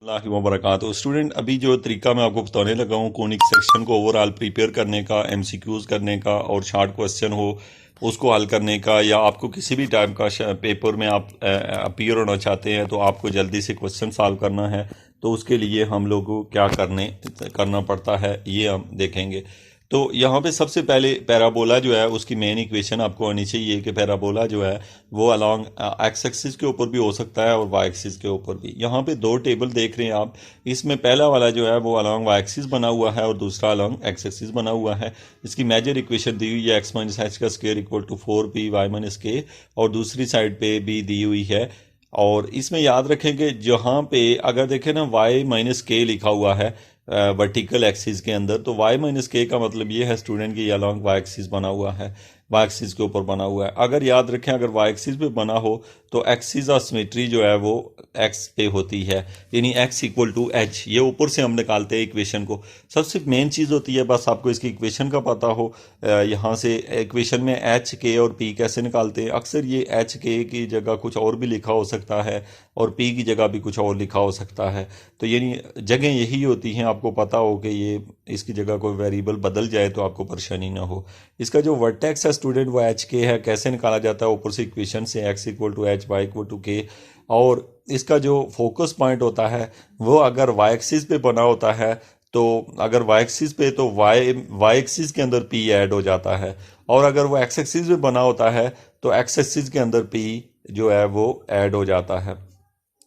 वबरकातुहू। Student, अभी जो तरीका मैं आपको बताने लगा हूँ कोनिक सेक्शन को ओवरऑल प्रिपेयर करने का, एमसीक्यूज करने का और शार्ट क्वेश्चन हो उसको हल करने का, या आपको किसी भी टाइप का पेपर में आप अपीयर होना चाहते हैं तो आपको जल्दी से क्वेश्चन सॉल्व करना है, तो उसके लिए हम लोग को क्या करना पड़ता है ये हम देखेंगे। तो यहाँ पे सबसे पहले पैराबोला जो है उसकी मेन इक्वेशन आपको आनी चाहिए कि पैराबोला जो है वो अलॉन्ग एक्स एक्सिस के ऊपर भी हो सकता है और वाई एक्सिस के ऊपर भी। यहाँ पे दो टेबल देख रहे हैं आप, इसमें पहला वाला जो है वो अलॉन्ग वाई एक्सिस बना हुआ है और दूसरा अलॉन्ग एक्स एक्सिस बना हुआ है। इसकी मेजर इक्वेशन दी हुई है एक्स माइनस एच का square equal to 4b y minus k, और दूसरी साइड पे b दी हुई है। और इसमें याद रखें कि जहाँ पे अगर देखें ना वाई माइनस के लिखा हुआ है वर्टिकल एक्सिस के अंदर, तो वाई माइनस के का मतलब ये है स्टूडेंट की अलॉन्ग वाई एक्सिस बना हुआ है, वाई एक्सिस के ऊपर बना हुआ है। अगर याद रखें अगर वाई एक्सिस पे बना हो तो एक्सिस ऑफ सिमेट्री जो है वो एक्स पे होती है, यानी एक्स इक्वल टू एच। ये ऊपर से हम निकालते हैं इक्वेशन को। सबसे मेन चीज़ होती है बस आपको इसकी इक्वेशन का पता हो। यहाँ से इक्वेशन में एच के और पी कैसे निकालते हैं। अक्सर ये एच के की जगह कुछ और भी लिखा हो सकता है और पी की जगह भी कुछ और लिखा हो सकता है, तो यानी जगह यही होती हैं। आपको पता हो कि ये इसकी जगह कोई वेरिएबल बदल जाए तो आपको परेशानी ना हो। इसका जो वर्टेक्स है स्टूडेंट वो एच के है। कैसे निकाला जाता है, ऊपर से इक्वेशन से x equal to h y equal to k, और इसका जो फोकस पॉइंट होता है वो अगर वाई एक्सिस पे बना होता है तो अगर वाई एक्सिस पे तो वाई एक्सिस के अंदर पी ऐड हो जाता है, और अगर वो एक्स एक्सिस पे बना होता है तो एक्स एक्सिस के अंदर पी जो है वो ऐड हो जाता है।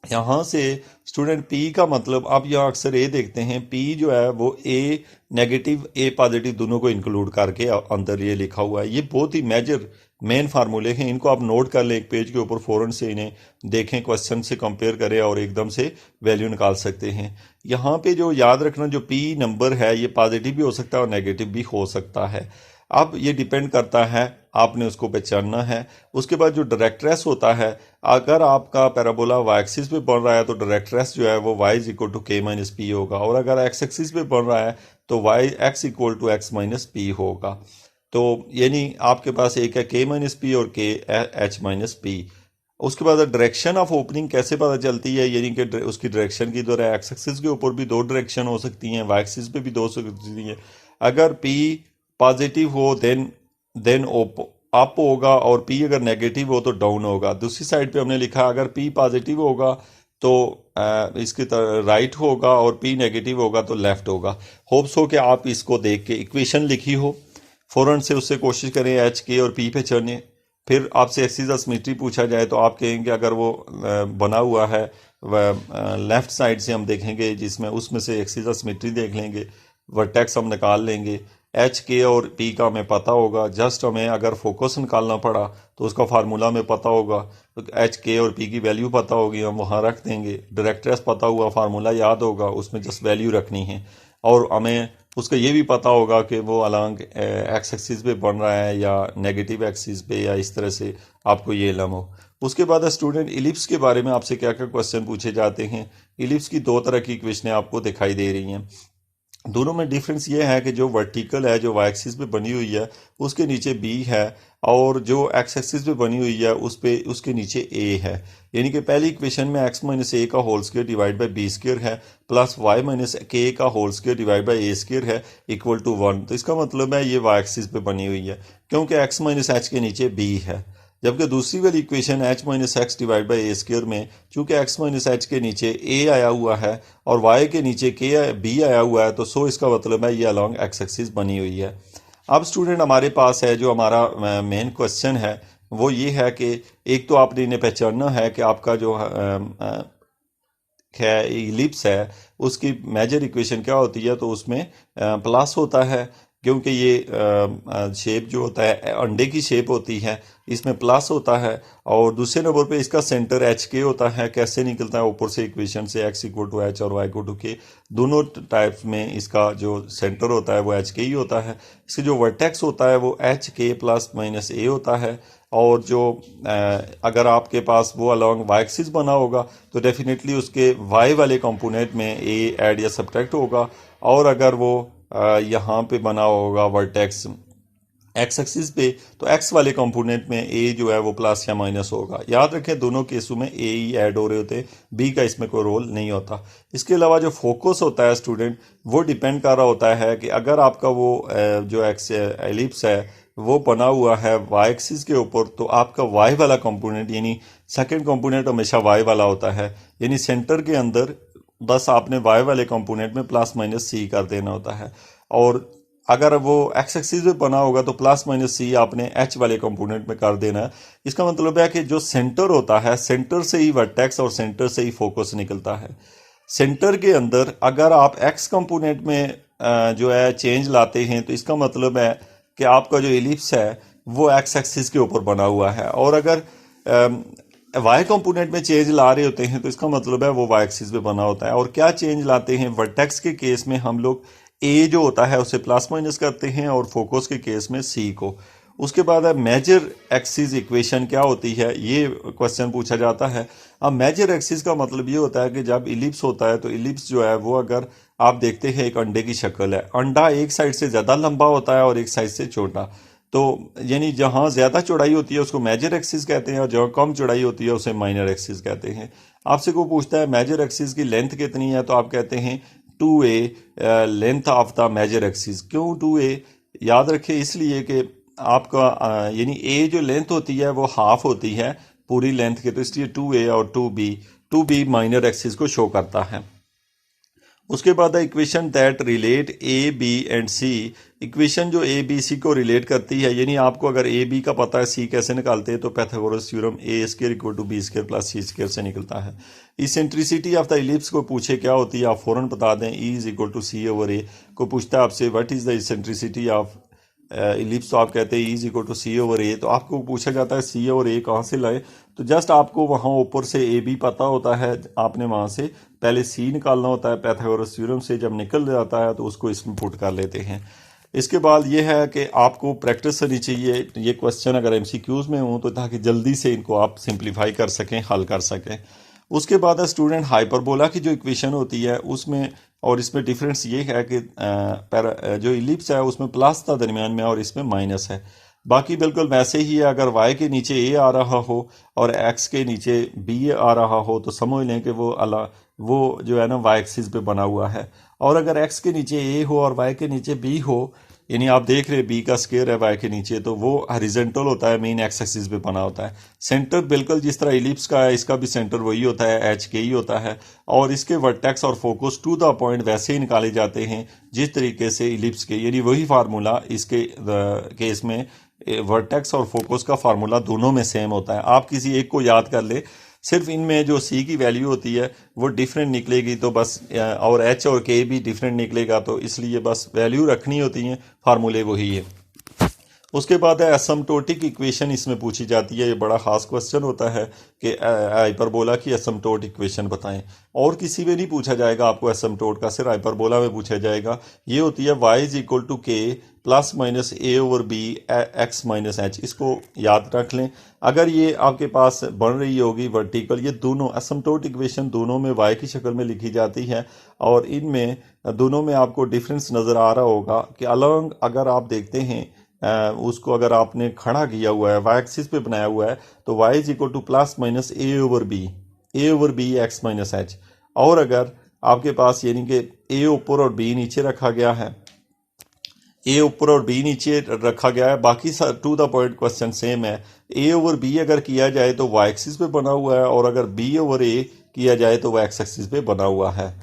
यहाँ से स्टूडेंट पी का मतलब आप यहाँ अक्सर ए देखते हैं, पी जो है वो ए नेगेटिव ए पॉजिटिव दोनों को इंक्लूड करके अंदर ये लिखा हुआ है। ये बहुत ही मेजर मेन फार्मूले हैं, इनको आप नोट कर लें एक पेज के ऊपर, फ़ौरन से इन्हें देखें, क्वेश्चन से कंपेयर करें और एकदम से वैल्यू निकाल सकते हैं। यहाँ पे जो याद रखना जो पी नंबर है ये पॉजिटिव भी हो सकता है और नेगेटिव भी हो सकता है। अब ये डिपेंड करता है, आपने उसको पहचानना है। उसके बाद जो डायरेक्ट्रेस होता है, अगर आपका पैराबोला वाई एक्सिस पे बन रहा है तो डायरेक्ट्रेस जो है वो वाई इज इक्वल टू के माइनस पी होगा, और अगर एक्स एक्सिस पे बन रहा है तो y x equal to x minus p होगा। तो यानी आपके पास एक है के माइनस पी और के एच माइनस पी। उसके बाद डायरेक्शन ऑफ ओपनिंग कैसे पता चलती है, यानी कि उसकी डायरेक्शन की दो है, एक्स एक्सिस के ऊपर भी दो डायरेक्शन हो सकती हैं, वाई एक्सिस पे भी दो सकती हैं। अगर पी पॉजिटिव हो देन अप होगा, और पी अगर नेगेटिव हो तो डाउन होगा। दूसरी साइड पे हमने लिखा अगर पी पॉजिटिव होगा तो इसकी तरह राइट होगा, और पी नेगेटिव होगा तो लेफ्ट होगा। होप्स हो कि आप इसको देख के इक्वेशन लिखी हो, फ़ौरन से उससे कोशिश करें एच के और पी पे चढ़ने। फिर आपसे एक्सिस ऑफ सिमेट्री पूछा जाए तो आप कहेंगे अगर वो बना हुआ है लेफ्ट साइड से हम देखेंगे जिसमें उसमें से एक्सिस ऑफ सिमेट्री देख लेंगे, वर्टेक्स हम निकाल लेंगे। एच के और पी का हमें पता होगा, जस्ट हमें अगर फोकस निकालना पड़ा तो उसका फार्मूला हमें पता होगा, तो एच के और पी की वैल्यू पता होगी, हम वहाँ रख देंगे। डायरेक्ट्रेस पता हुआ, फार्मूला याद होगा, उसमें जस्ट वैल्यू रखनी है। और हमें उसका ये भी पता होगा कि वो अलॉन्ग एक्स एक्सिस पे बन रहा है या नेगेटिव एक्सिस पे, या इस तरह से आपको ये इल्म हो। उसके बाद स्टूडेंट इलिप्स के बारे में आपसे क्या क्या क्वेश्चन पूछे जाते हैं। इलिप्स की दो तरह की इक्वेशनें आपको दिखाई दे रही हैं। दोनों में डिफरेंस ये है कि जो वर्टिकल है जो वाई एक्सिस पे बनी हुई है उसके नीचे बी है, और जो एक्स एक्सिस पे बनी हुई है उस पे उसके नीचे ए है। यानी कि पहली इक्वेशन में एक्स माइनस ए का whole square divide by b square है, प्लस वाई माइनस के का whole square divide by a square है इक्वल टू 1। तो इसका मतलब है ये वाई एक्सिस पे बनी हुई है क्योंकि एक्स माइनस एच के नीचे बी है। जबकि दूसरी वाली equation H minus x divide by a square में चूंकि एक्स माइनस एच के नीचे ए आया हुआ है और वाई के नीचे के बी आया हुआ है, तो सो इसका मतलब है ये अलॉन्ग एक्स एक्सिस बनी हुई है। अब स्टूडेंट हमारे पास है जो हमारा मेन क्वेश्चन है वो ये है कि एक तो आपने इन्हें पहचानना है कि आपका जो है इलिप्स है उसकी मेजर इक्वेशन क्या होती है, तो उसमें प्लस होता है क्योंकि ये शेप जो होता है अंडे की शेप होती है, इसमें प्लस होता है। और दूसरे नंबर पे इसका सेंटर एच के होता है। कैसे निकलता है, ऊपर से इक्वेशन से एक्स इक्वल टू एच और वाई इक्वल टू के, दोनों टाइप्स में इसका जो सेंटर होता है वो एच के ही होता है। इसका जो वर्टेक्स होता है वो एच के प्लस माइनस ए होता है। और जो अगर आपके पास वो अलॉन्ग वाई एक्सिस बना होगा तो डेफिनेटली उसके वाई वाले कंपोनेंट में ए ऐड या सब्ट्रैक्ट होगा, और अगर वो यहाँ पे बना होगा वर्टेक्स एक्स एक्सिस पे, तो एक्स वाले कंपोनेंट में ए जो है वो प्लस या माइनस होगा। याद रखें दोनों केसों में ए ही ऐड हो रहे होते हैं, बी का इसमें कोई रोल नहीं होता। इसके अलावा जो फोकस होता है स्टूडेंट, वो डिपेंड कर रहा होता है कि अगर आपका वो जो एक्स एलिप्स है वो बना हुआ है वाई एक्सिस के ऊपर, तो आपका वाई वाला कंपोनेंट यानी सेकंड कंपोनेंट हमेशा वाई वाला होता है, यानी सेंटर के अंदर बस आपने वाई वाले कंपोनेंट में प्लस माइनस सी कर देना होता है। और अगर वो एक्स एक्सिस पे बना होगा तो प्लस माइनस सी आपने एच वाले कंपोनेंट में कर देना है। इसका मतलब है कि जो सेंटर होता है, सेंटर से ही वर्टेक्स और सेंटर से ही फोकस निकलता है। सेंटर के अंदर अगर आप एक्स कंपोनेंट में जो है चेंज लाते हैं, तो इसका मतलब है कि आपका जो एलिप्स है वो एक्स एक्सिस के ऊपर बना हुआ है। और अगर वाई कंपोनेंट में चेंज ला रहे होते हैं तो इसका मतलब है वो वाई एक्सिस पे बना होता है। और क्या चेंज लाते हैं, वर्टेक्स के केस में हम लोग ए जो होता है उसे प्लस माइनस करते हैं, और फोकस के केस में सी को। उसके बाद है मेजर एक्सिस इक्वेशन क्या होती है, ये क्वेश्चन पूछा जाता है। अब मेजर एक्सिस का मतलब ये होता है कि जब इलिप्स होता है तो इलिप्स जो है वो, अगर आप देखते हैं एक अंडे की शक्ल है, अंडा एक साइड से ज़्यादा लंबा होता है और एक साइड से छोटा, तो यानी जहाँ ज़्यादा चौड़ाई होती है उसको मेजर एक्सिस कहते हैं, और जहाँ कम चौड़ाई होती है उसे माइनर एक्सिस कहते हैं। आपसे कोई पूछता है मेजर एक्सिस की लेंथ कितनी है, तो आप कहते हैं 2a length of the major axis. क्यों 2a? याद रखें इसलिए कि आपका यानी a जो लेंथ होती है वो हाफ होती है पूरी लेंथ के, तो इसलिए 2a और 2b माइनर एक्सिस को शो करता है। उसके बाद है equation that relate a b and c. Equation जो ए बी सी को रिलेट करती है, यानी आपको अगर ए बी का पता है सी कैसे निकालते हैं, तो Pythagoras theorem a square equal to b square plus c square से निकलता है। इसेंट्रिसिटी ऑफ द इलिप्स को पूछे क्या होती है, आप फौरन बता दें, e is equal to c over a. को पूछता है आपसे what is the eccentricity of ellipse, तो आप कहते हैं is equal to c over a. तो आपको पूछा जाता है सी और ए कहाँ से लाए, तो जस्ट आपको वहाँ ऊपर से ए बी पता होता है, आपने वहाँ से पहले सी निकालना होता है पैथागोरस थ्योरम से, जब निकल जाता है तो उसको इसमें पुट कर लेते हैं। इसके बाद ये है कि आपको प्रैक्टिस करनी चाहिए ये क्वेश्चन अगर एमसीक्यूज में हो, तो ताकि जल्दी से इनको आप सिंप्लीफाई कर सकें, हल कर सकें। उसके बाद है स्टूडेंट हाइपरबोला की जो इक्वेशन होती है उसमें, और इसमें डिफरेंस ये है कि जो इलिप्स है उसमें प्लस था दरमियान में और इसमें माइनस है। बाकी बिल्कुल वैसे ही है। अगर y के नीचे a आ रहा हो और x के नीचे b आ रहा हो, तो समझ लें कि वो जो है ना y एक्सिस पे बना हुआ है। और अगर x के नीचे a हो और y के नीचे b हो, यानी आप देख रहे b का स्क्वायर है y के नीचे, तो वो हॉरिजॉन्टल होता है, मेन x एक्सिस पे बना होता है। सेंटर बिल्कुल जिस तरह इलिप्स का है, इसका भी सेंटर वही होता है, h के ही होता है। और इसके वर्टेक्स और फोकस टू द पॉइंट वैसे ही निकाले जाते हैं जिस तरीके से इलिप्स के, यानी वही फार्मूला इसके केस में वर्टेक्स और फोकस का फार्मूला दोनों में सेम होता है। आप किसी एक को याद कर ले, सिर्फ इनमें जो सी की वैल्यू होती है वो डिफरेंट निकलेगी, तो बस, और एच और के भी डिफरेंट निकलेगा, तो इसलिए बस वैल्यू रखनी होती है, फार्मूले वही है। उसके बाद है एसिम्प्टोटिक इक्वेशन इसमें पूछी जाती है। ये बड़ा खास क्वेश्चन होता है कि हाइपरबोला की एसिम्प्टोट इक्वेशन बताएं। और किसी में नहीं पूछा जाएगा आपको एसिम्प्टोट का, सिर्फ हाइपरबोला में पूछा जाएगा। ये होती है y is equal to k plus minus a over b x minus h. इसको याद रख लें। अगर ये आपके पास बन रही होगी वर्टिकल, ये दोनों एसिम्प्टोट इक्वेशन दोनों में y की शक्ल में लिखी जाती है, और इनमें दोनों में आपको डिफरेंस नज़र आ रहा होगा कि अलॉन्ग अगर आप देखते हैं उसको, अगर आपने खड़ा किया हुआ है वाई एक्सिस पे बनाया हुआ है, तो y is equal to plus minus a over b x minus h. और अगर आपके पास यानी कि a ऊपर और b नीचे रखा गया है, a ऊपर और b नीचे रखा गया है, बाकी to the point question same है। a ओवर b अगर किया जाए तो y एक्सिस पे बना हुआ है, और अगर b ओवर a किया जाए तो y एक्सिस पे बना हुआ है।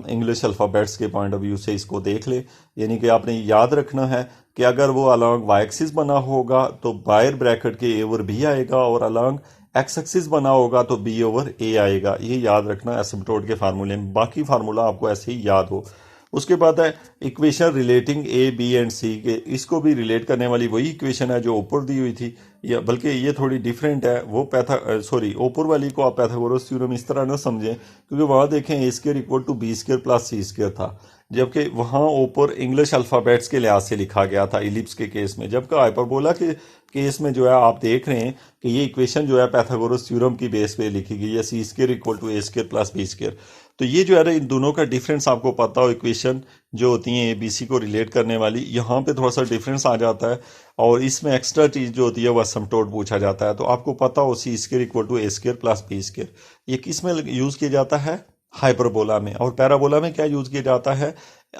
इंग्लिश अल्फ़ाबेट्स के पॉइंट ऑफ व्यू से इसको देख ले, यानी कि आपने याद रखना है कि अगर वो अलॉन्ग वाई एक्सिस बना होगा तो बायर ब्रैकेट के ए ओवर बी आएगा, और अलॉन्ग एक्स एक्सिस बना होगा तो बी ओवर ए आएगा। ये याद रखना एसिम्प्टोट के फार्मूले में, बाकी फार्मूला आपको ऐसे ही याद हो। उसके बाद है equation relating a b and c के। इसको भी रिलेट करने वाली वही इक्वेशन है जो ऊपर दी हुई थी, या बल्कि ये थोड़ी डिफरेंट है। वो ऊपर वाली को आप पैथागोरस थ्योरम इस तरह ना समझें, क्योंकि वहाँ देखें a square equal to b square plus c square था, जबकि वहाँ ऊपर इंग्लिश अल्फ़ाबेट्स के लिहाज से लिखा गया था इलिप्स के केस में। जबकि हाइपरबोला के केस में जो है आप देख रहे हैं कि ये इक्वेशन जो है पैथागोरस थ्योरम की बेस पे लिखी गई है, c square equal to a square plus b square. तो ये जो है ना, इन दोनों का डिफरेंस आपको पता हो, इक्वेशन जो होती हैं ABC को रिलेट करने वाली, यहाँ पे थोड़ा सा डिफरेंस आ जाता है और इसमें एक्स्ट्रा चीज़ जो होती है वह असमटोट पूछा जाता है। तो आपको पता हो C² equal to A² plus B², ये किस में यूज़ किया जाता है? हाइपरबोला में। और पैराबोला में क्या यूज़ किया जाता है?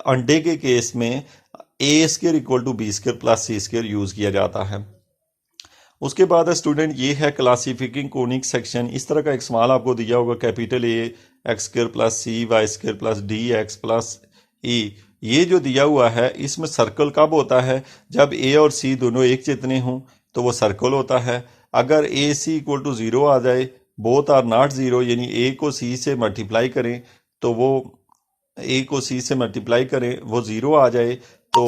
अंडे के केस में A² equal to B² plus C² use किया जाता है। उसके बाद स्टूडेंट ये है क्लासिफिकिंग कोनिक सेक्शन। इस तरह का एक सवाल आपको दिया होगा, capital A x² plus C y² plus DX plus E, ये जो दिया हुआ है इसमें सर्कल कब होता है? जब A और C दोनों एक जितने हों तो वो सर्कल होता है। अगर AC इक्वल टू 0 आ जाए, बोथ आर नॉट 0, यानी A को C से मल्टीप्लाई करें तो वो A को C से मल्टीप्लाई करें वो 0 आ जाए तो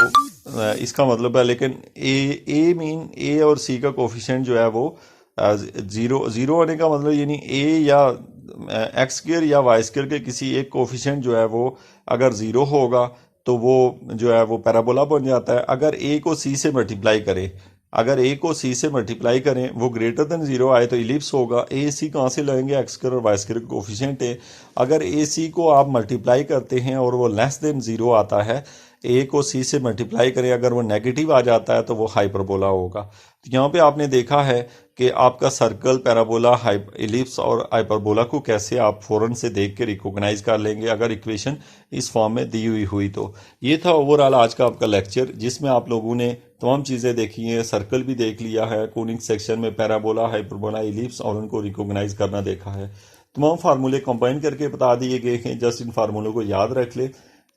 इसका मतलब है, लेकिन A और C का कोफिशिएंट जो है वो 0 होने का मतलब यानी A या x² या y² के किसी एक कोफिशिएंट जो है वो अगर 0 होगा तो वो जो है वो पैराबोला बन जाता है। अगर A को C से मल्टीप्लाई करें, अगर A को C से मल्टीप्लाई करें वो ग्रेटर देन 0 आए तो इलिप्स होगा। AC कहाँ से लेंगे? x² और y² कोफिशिएंट है। अगर AC को आप मल्टीप्लाई करते हैं और वो लेस देन 0 आता है, A को C से मल्टीप्लाई करें, अगर वो नेगेटिव आ जाता है तो वो हाइपरबोला होगा। तो यहाँ पे आपने देखा है कि आपका सर्कल, पैराबोला, इलिप्स और हाइपरबोला को कैसे आप फौरन से देख के रिकॉग्नाइज कर लेंगे अगर इक्वेशन इस फॉर्म में दी हुई तो। ये था ओवरऑल आज का आपका लेक्चर, जिसमें आप लोगों ने तमाम चीज़ें देखी हैं, सर्कल भी देख लिया है, कोनिक सेक्शन में पैराबोला, हाइपरबोला, इलिप्स और उनको रिकॉग्नाइज करना देखा है। तमाम फार्मूले कंबाइन करके बता दिए गए हैं, जस्ट इन फार्मूलों को याद रख ले।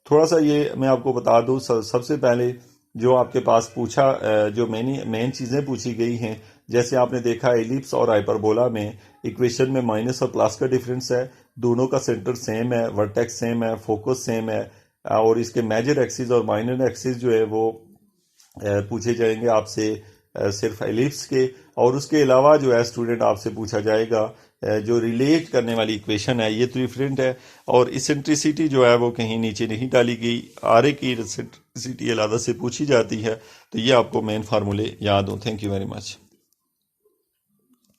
थोड़ा सा ये मैं आपको बता दूं, सबसे पहले जो आपके पास पूछा, जो मेन चीज़ें पूछी गई हैं, जैसे आपने देखा एलिप्स और हाइपरबोला में इक्वेशन में माइनस और प्लस का डिफरेंस है, दोनों का सेंटर सेम है, वर्टेक्स सेम है, फोकस सेम है, और इसके मेजर एक्सिस और माइनर एक्सिस जो है वो पूछे जाएंगे आपसे सिर्फ एलिप्स के। और उसके अलावा जो है स्टूडेंट आपसे पूछा जाएगा जो रिलेट करने वाली इक्वेशन है, ये तो डिफरेंट है, और इसेंट्रिसिटी जो है वो कहीं नीचे नहीं डाली गई, आरे की इसेंट्रिसिटी अलग से पूछी जाती है। तो ये आपको मेन फार्मूले याद हो। Thank you very much.